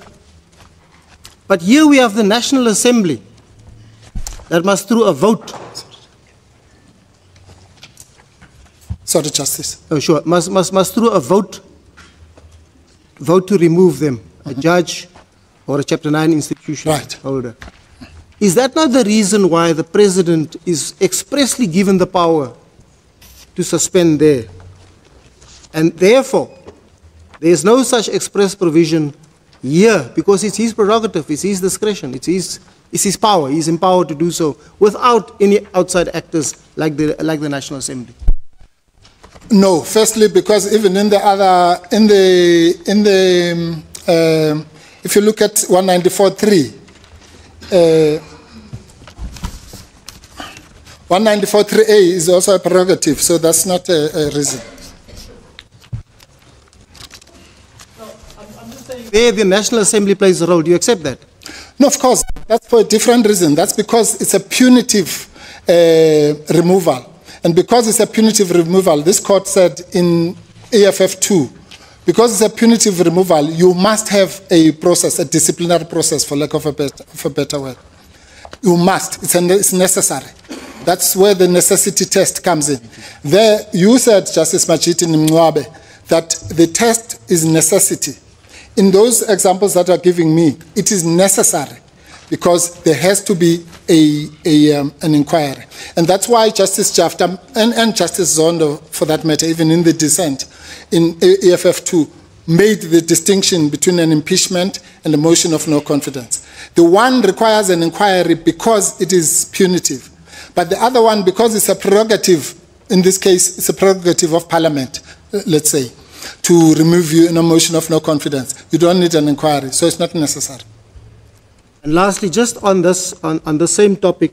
[SPEAKER 6] but here we have the National Assembly, That must through a vote.
[SPEAKER 3] Sorry, Justice.
[SPEAKER 6] Oh, sure. Must through a vote to remove them, a judge or a Chapter 9 institution holder. Is that not the reason why the President is expressly given the power to suspend there? And therefore, there is no such express provision here, because it's his prerogative, it's his discretion, it's his power. He's empowered to do so without any outside actors like the National Assembly.
[SPEAKER 3] No, firstly, because even in the other, if you look at 194.3, 194.3a is also a prerogative, so that's not a reason.
[SPEAKER 6] There, the National Assembly plays a role. Do you accept that?
[SPEAKER 3] No, of course. That's for a different reason. That's because it's a punitive removal. And because it's a punitive removal, this court said in AFF 2, because it's a punitive removal, you must have a process, a disciplinary process, for lack of a better word. You must. It's necessary. That's where the necessity test comes in. There, you said, Justice Machiti Mngwabe, that the test is necessity. In those examples that are giving me, it is necessary because there has to be an inquiry. And that's why Justice Jafta and Justice Zondo, for that matter, even in the dissent in AFF 2, made the distinction between an impeachment and a motion of no confidence. The one requires an inquiry because it is punitive, but the other one, because it's a prerogative, in this case, it's a prerogative of Parliament, let's say, to remove you in a motion of no confidence. You don't need an inquiry, so it's not necessary.
[SPEAKER 6] And lastly, just on this, on the same topic,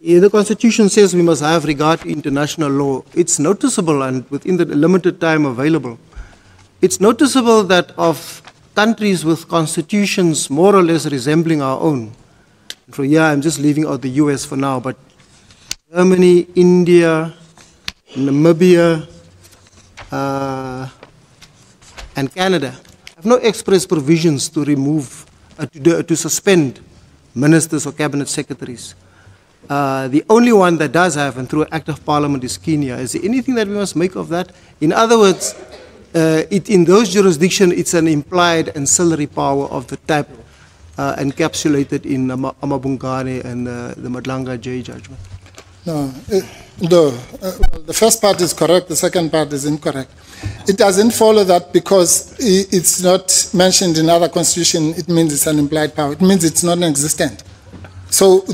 [SPEAKER 6] the Constitution says we must have regard to international law. It's noticeable, and within the limited time available, it's noticeable that of countries with constitutions more or less resembling our own, for I'm just leaving out the US for now, but Germany, India, Namibia, and Canada have no express provisions to remove, to suspend ministers or cabinet secretaries. The only one that does have, and through an act of parliament, is Kenya. Is there anything that we must make of that? In other words, in those jurisdictions, it's an implied ancillary power of the type encapsulated in Amabungane and the Madlanga J judgment.
[SPEAKER 3] No, the first part is correct, the second part is incorrect. It doesn't follow that because it's not mentioned in other constitution, it means it's an implied power. It means it's non-existent. So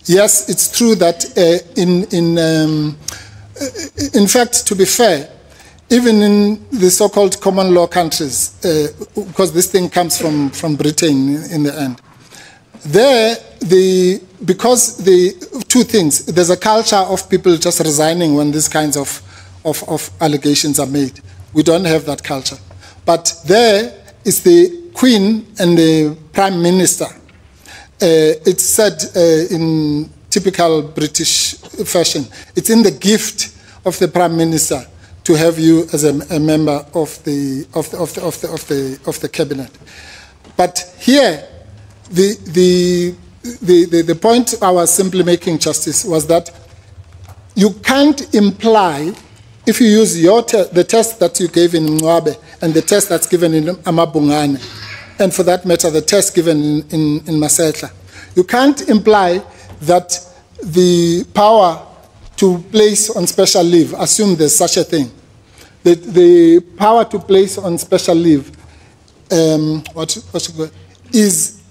[SPEAKER 3] yes, it's true that in fact, to be fair, even in the so-called common law countries, because this thing comes from Britain in the end, because two things, there's a culture of people just resigning when these kinds of allegations are made. We don't have that culture. But there is the Queen and the Prime Minister. It's said in typical British fashion, it's in the gift of the Prime Minister to have you as a member of the cabinet. But here, the point I was simply making, Justice, was that you can't imply, if you use the test that you gave in Mngwabe and the test that's given in Amabungane, and for that matter, the test given in Masetla, you can't imply that the power to place on special leave, assume there's such a thing, the power to place on special leave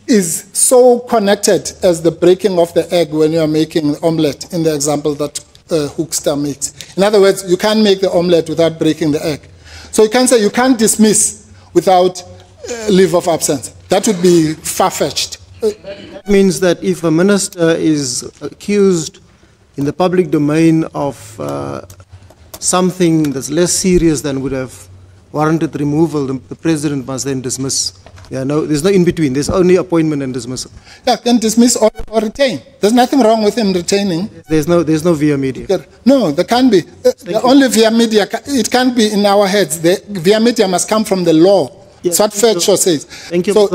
[SPEAKER 3] is so connected as the breaking of the egg when you are making the omelette, in the example that Hoekstra makes. In other words, you can't make the omelette without breaking the egg. So you can't say you can't dismiss without leave of absence. That would be far-fetched.
[SPEAKER 6] That means that if a minister is accused in the public domain of something that's less serious than would have warranted removal, the president must then dismiss. There's no in-between. There's only appointment and dismissal.
[SPEAKER 3] Yeah, can dismiss or retain. There's nothing wrong with him retaining.
[SPEAKER 6] There's no via media.
[SPEAKER 3] No, there can't be. The only via media, it can't be in our heads. The via media must come from the law. That's what Fetcher says.
[SPEAKER 6] Thank you.
[SPEAKER 3] So